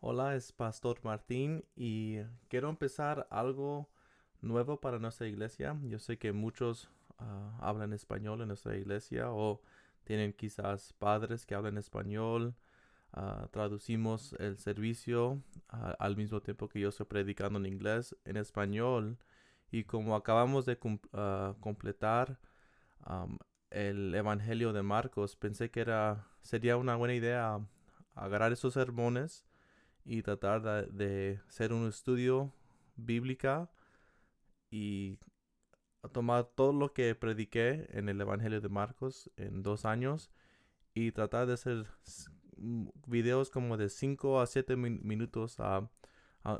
Hola, es Pastor Martín y quiero empezar algo nuevo para nuestra iglesia. Yo sé que muchos hablan español en nuestra iglesia o tienen quizás padres que hablan español. Traducimos el servicio al mismo tiempo que yo estoy predicando en inglés, en español. Y como acabamos de completar am, el Evangelio de Marcos, pensé que sería una buena idea agarrar esos sermones y tratar de hacer un estudio bíblica y tomar todo lo que prediqué en el Evangelio de Marcos en 2 años y tratar de hacer videos como de 5 a 7 minutos a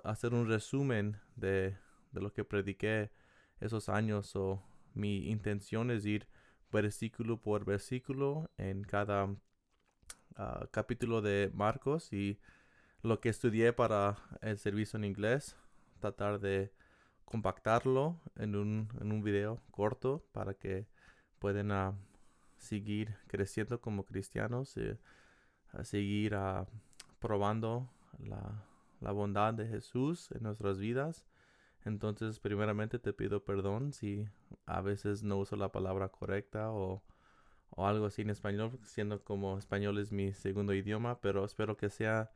hacer un resumen de lo que prediqué esos años. O mi intención es ir versículo por versículo en cada capítulo de Marcos y lo que estudié para el servicio en inglés, tratar de compactarlo en un video corto para que puedan seguir creciendo como cristianos, a seguir probando la, la bondad de Jesús en nuestras vidas. Entonces, primeramente te pido perdón si a veces no uso la palabra correcta o algo así en español, siendo como español es mi segundo idioma, pero espero que sea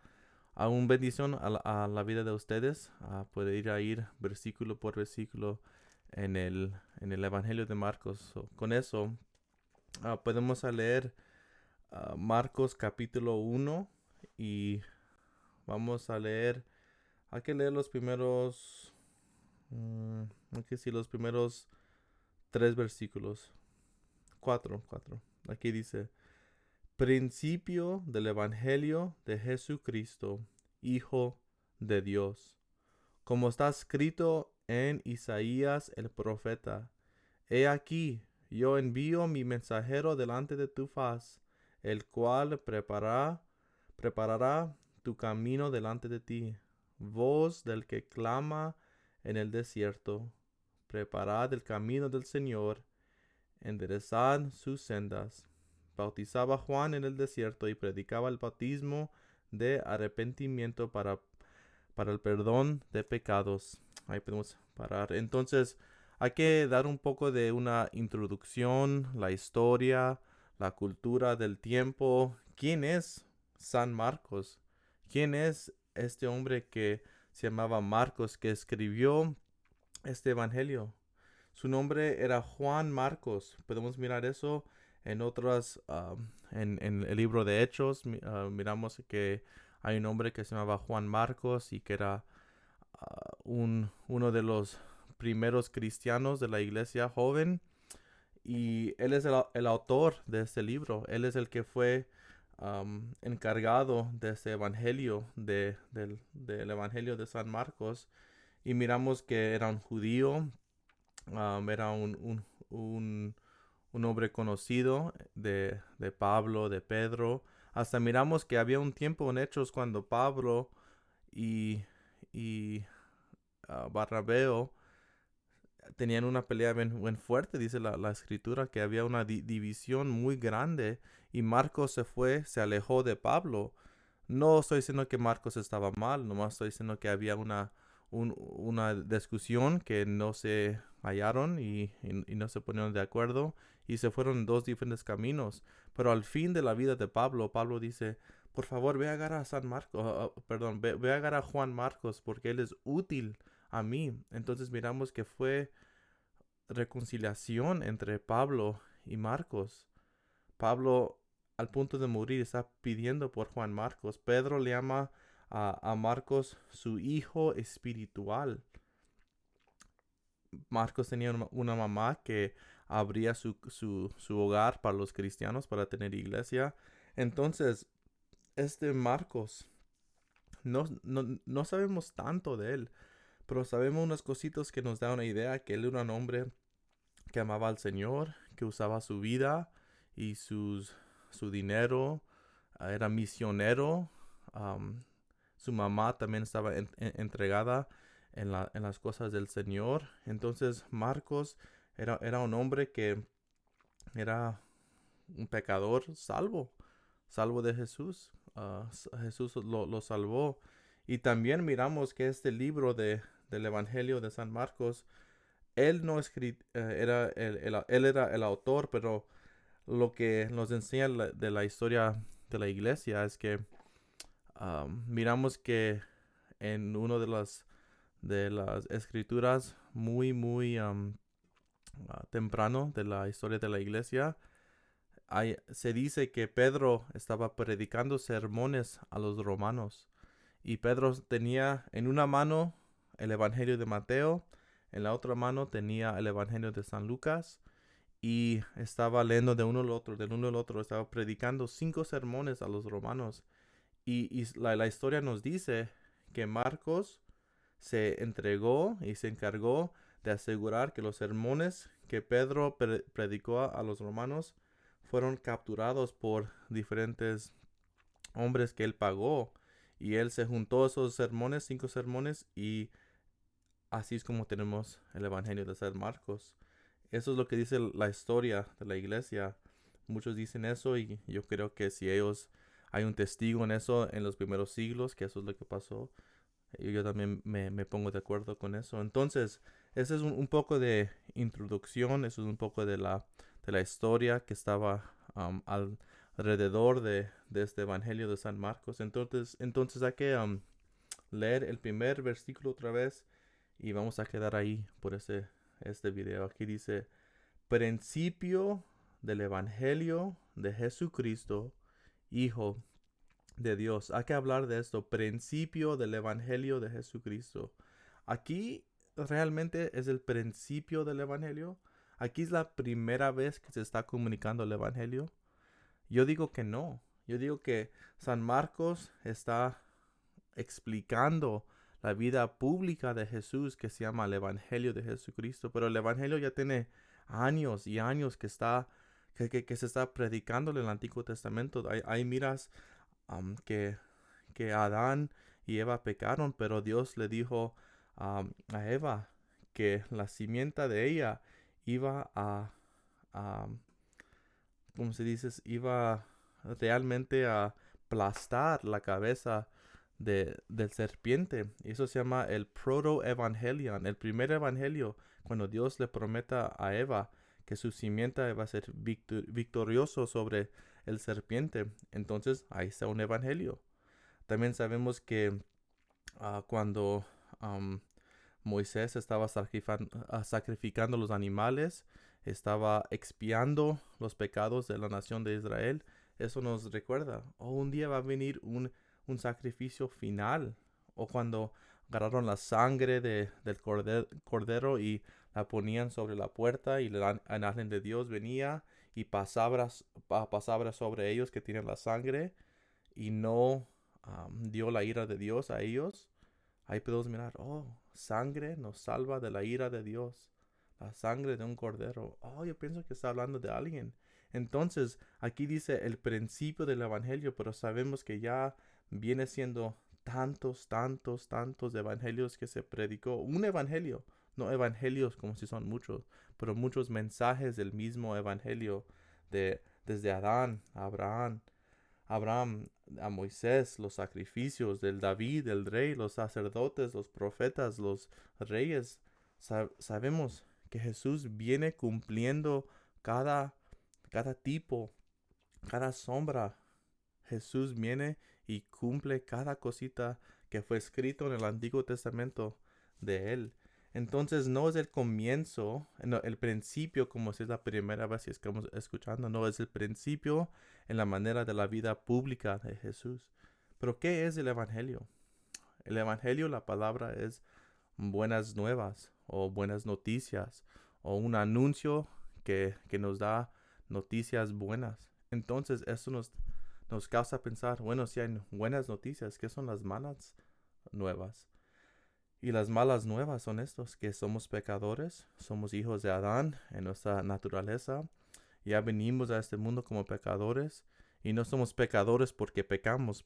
aún bendición a la vida de ustedes. Puede ir versículo por versículo en el Evangelio de Marcos. Con eso podemos leer Marcos capítulo 1 y vamos a leer, hay que leer los primeros, hay que decir los primeros 3 versículos, cuatro. Aquí dice, principio del Evangelio de Jesucristo, Hijo de Dios, como está escrito en Isaías el profeta. He aquí, yo envío mi mensajero delante de tu faz, el cual preparará tu camino delante de ti. Voz del que clama en el desierto, preparad el camino del Señor, enderezad sus sendas. Bautizaba Juan en el desierto y predicaba el bautismo de arrepentimiento para el perdón de pecados. Ahí podemos parar. Entonces, hay que dar un poco de una introducción, la historia, la cultura del tiempo. ¿Quién es San Marcos? ¿Quién es este hombre que se llamaba Marcos, que escribió este evangelio? Su nombre era Juan Marcos. Podemos mirar eso en otras, en el libro de Hechos. Miramos que hay un hombre que se llamaba Juan Marcos y que era uno de los primeros cristianos de la iglesia joven. Y él es el autor de este libro. Él es el que fue encargado de este evangelio, del evangelio de San Marcos. Y miramos que era un judío, era un hombre conocido de Pablo, de Pedro. Hasta miramos que había un tiempo en Hechos cuando Pablo y, y Barrabeo tenían una pelea bien fuerte. Dice la escritura que había una división muy grande y Marcos se alejó de Pablo. No estoy diciendo que Marcos estaba mal, nomás estoy diciendo que había una discusión que no se hallaron y no se ponieron de acuerdo y se fueron en dos diferentes caminos. Pero al fin de la vida de Pablo, Pablo dice, por favor, ve a agarrar a San Marcos, perdón, ve a agarrar a Juan Marcos porque él es útil a mí. Entonces miramos que fue reconciliación entre Pablo y Marcos. Pablo, al punto de morir, está pidiendo por Juan Marcos. Pedro le llama a Marcos su hijo espiritual. Marcos tenía una mamá que abría su hogar para los cristianos, para tener iglesia. Entonces, este Marcos, no sabemos tanto de él, pero sabemos unas cositas que nos da una idea que él era un hombre que amaba al Señor, que usaba su vida y su dinero, era misionero. am, Su mamá también estaba entregada en las cosas del Señor. Entonces Marcos era un hombre que era un pecador salvo de Jesús. Jesús lo salvó. Y también miramos que este libro del Evangelio de San Marcos, él no era él era el autor, pero lo que nos enseña de la historia de la iglesia es que miramos que en uno de las escrituras muy temprano de la historia de la iglesia, se dice que Pedro estaba predicando sermones a los romanos. Y Pedro tenía en una mano el Evangelio de Mateo, en la otra mano tenía el Evangelio de San Lucas y estaba leyendo de uno al otro, del uno al otro, estaba predicando 5 sermones a los romanos. Y la historia nos dice que Marcos se entregó y se encargó de asegurar que los sermones que Pedro predicó a los romanos fueron capturados por diferentes hombres que él pagó. Y él se juntó esos sermones, 5 sermones, y así es como tenemos el Evangelio de San Marcos. Eso es lo que dice la historia de la iglesia. Muchos dicen eso y yo creo que si ellos hay un testigo en eso en los primeros siglos, que eso es lo que pasó, yo también me pongo de acuerdo con eso. Entonces, ese es un poco de introducción, eso es un poco de la historia que estaba alrededor de este Evangelio de San Marcos. Entonces hay que leer el primer versículo otra vez y vamos a quedar ahí por este video. Aquí dice, principio del Evangelio de Jesucristo, Hijo de Dios. Hay que hablar de esto, principio del Evangelio de Jesucristo. Aquí realmente es el principio del Evangelio. Aquí es la primera vez que se está comunicando el Evangelio. Yo digo que no. Yo digo que San Marcos está explicando la vida pública de Jesús que se llama el Evangelio de Jesucristo. Pero el Evangelio ya tiene años y años que se está predicando en el Antiguo Testamento. Ahí miras que Adán y Eva pecaron, pero Dios le dijo a Eva que la simiente de ella iba a ¿cómo se dice? Iba realmente a aplastar la cabeza del serpiente. Y eso se llama el protoevangelion, el primer evangelio, cuando Dios le prometa a Eva que su simiente va a ser victorioso sobre el serpiente. Entonces, ahí está un evangelio. También sabemos que cuando Moisés estaba sacrificando los animales, estaba expiando los pecados de la nación de Israel. Eso nos recuerda, un día va a venir un sacrificio final. O cuando agarraron la sangre del cordero y la ponían sobre la puerta y el ángel de Dios venía y pasaba sobre ellos que tienen la sangre y no dio la ira de Dios a ellos. Ahí podemos mirar, sangre nos salva de la ira de Dios. La sangre de un cordero. Yo pienso que está hablando de alguien. Entonces, aquí dice el principio del evangelio, pero sabemos que ya viene siendo tantos evangelios que se predicó. Un evangelio, no evangelios como si son muchos, pero muchos mensajes del mismo evangelio desde Adán a Abraham, a Moisés, los sacrificios del David, el rey, los sacerdotes, los profetas, los reyes. Sabemos que Jesús viene cumpliendo cada tipo, cada sombra. Jesús viene y cumple cada cosita que fue escrito en el Antiguo Testamento de él. Entonces no es el comienzo, no, el principio, como si es la primera vez que estamos escuchando, no es el principio en la manera de la vida pública de Jesús. Pero ¿qué es el Evangelio? El Evangelio, la palabra es buenas nuevas o buenas noticias o un anuncio que nos da noticias buenas. Entonces eso nos causa pensar, bueno, si hay buenas noticias, ¿qué son las malas nuevas? Y las malas nuevas son estos, que somos pecadores, somos hijos de Adán en nuestra naturaleza. Ya venimos a este mundo como pecadores y no somos pecadores porque pecamos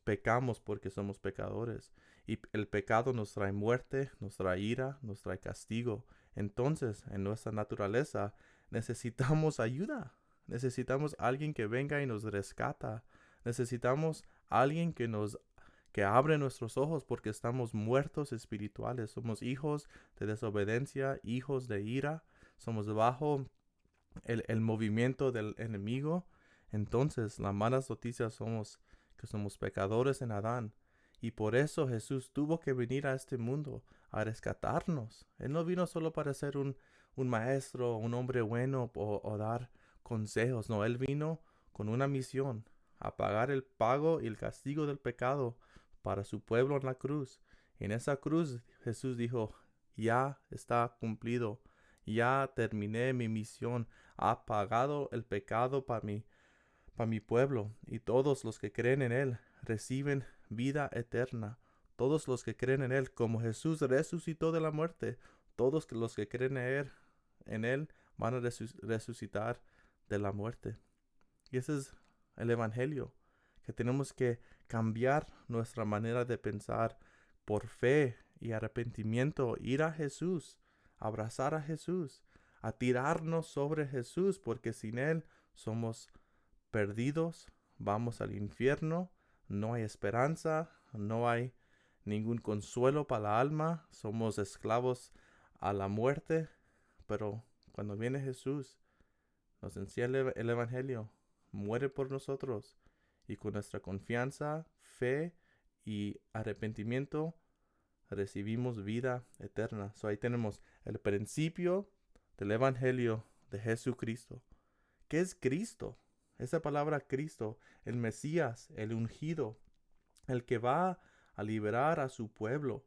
porque somos pecadores. Y el pecado nos trae muerte, nos trae ira, nos trae castigo. Entonces, en nuestra naturaleza necesitamos ayuda. Necesitamos alguien que venga y nos rescata. Necesitamos alguien que abre nuestros ojos porque estamos muertos espirituales. Somos hijos de desobediencia, hijos de ira. Somos bajo el movimiento del enemigo. Entonces, las malas noticias somos que somos pecadores en Adán. Y por eso Jesús tuvo que venir a este mundo a rescatarnos. Él no vino solo para ser un maestro, un hombre bueno o dar consejos. No, Él vino con una misión, a pagar el pago y el castigo del pecado para su pueblo en la cruz. En esa cruz Jesús dijo, ya está cumplido, ya terminé mi misión, ha pagado el pecado para mi pueblo, y todos los que creen en Él reciben vida eterna. Todos los que creen en Él, como Jesús resucitó de la muerte, todos los que creen en Él van a resucitar de la muerte. Y ese es el Evangelio, que tenemos que cambiar nuestra manera de pensar por fe y arrepentimiento, ir a Jesús, abrazar a Jesús, a tirarnos sobre Jesús, porque sin Él somos perdidos, vamos al infierno, no hay esperanza, no hay ningún consuelo para la alma, somos esclavos a la muerte, pero cuando viene Jesús, nos enseña el Evangelio, muere por nosotros y con nuestra confianza, fe y arrepentimiento recibimos vida eterna. Ahí tenemos el principio del Evangelio de Jesucristo. ¿Qué es Cristo? Esa palabra Cristo, el Mesías, el ungido, el que va a liberar a su pueblo,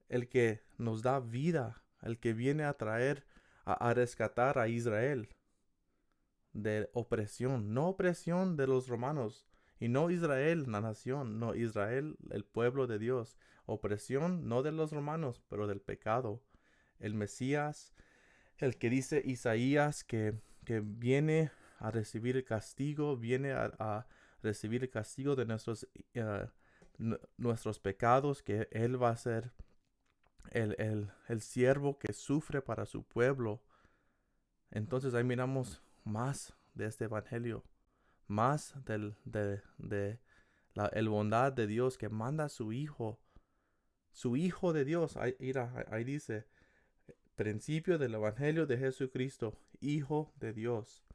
el que nos da vida, el que viene a traer, a rescatar a Israel de opresión, no opresión de los romanos, y no Israel, la nación, no Israel, el pueblo de Dios, opresión no de los romanos, pero del pecado. El Mesías, el que dice Isaías que viene a recibir el castigo, viene a recibir el castigo de nuestros pecados, que Él va a ser el siervo que sufre para su pueblo. Entonces ahí miramos más de este evangelio, más de el bondad de Dios que manda a su hijo de Dios. Ahí dice, principio del evangelio de Jesucristo, hijo de Dios.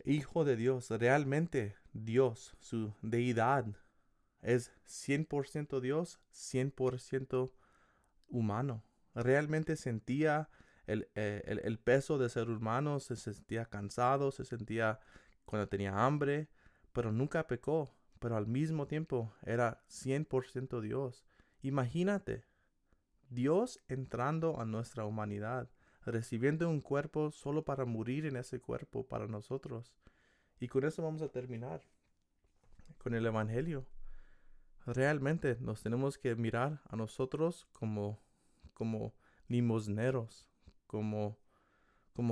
Hijo de Dios, realmente Dios, su deidad es 100% Dios, 100% humano. Realmente sentía el peso de ser humano, se sentía cansado, se sentía cuando tenía hambre, pero nunca pecó, pero al mismo tiempo era 100% Dios. Imagínate, Dios entrando a nuestra humanidad, recibiendo un cuerpo solo para morir en ese cuerpo para nosotros. Y con eso vamos a terminar, con el Evangelio. Realmente nos tenemos que mirar a nosotros como limosneros, como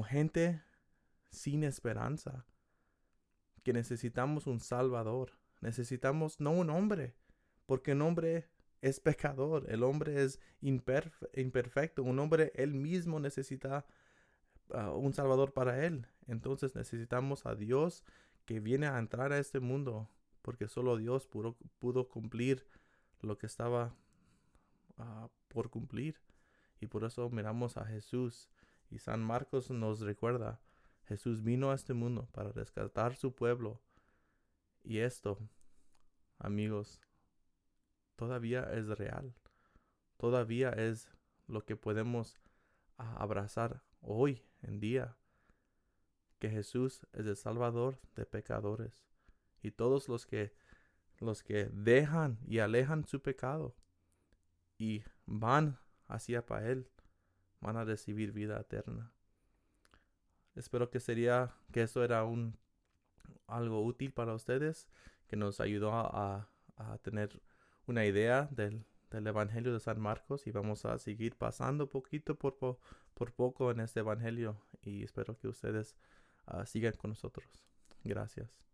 gente sin esperanza, que necesitamos un Salvador. Necesitamos no un hombre, porque un hombre es pecador, el hombre es imperfecto, un hombre él mismo necesita un Salvador para él. Entonces necesitamos a Dios que viene a entrar a este mundo, porque solo Dios pudo cumplir lo que estaba por cumplir. Y por eso miramos a Jesús. Y San Marcos nos recuerda, Jesús vino a este mundo para rescatar su pueblo. Y esto, amigos, todavía es real. Todavía es lo que podemos abrazar hoy en día. Que Jesús es el Salvador de pecadores. Y todos los que dejan y alejan su pecado y van hacia para Él, van a recibir vida eterna. Espero que eso era algo útil para ustedes, que nos ayudó a tener una idea del Evangelio de San Marcos, y vamos a seguir pasando poquito por poco en este Evangelio, y espero que ustedes sigan con nosotros. Gracias.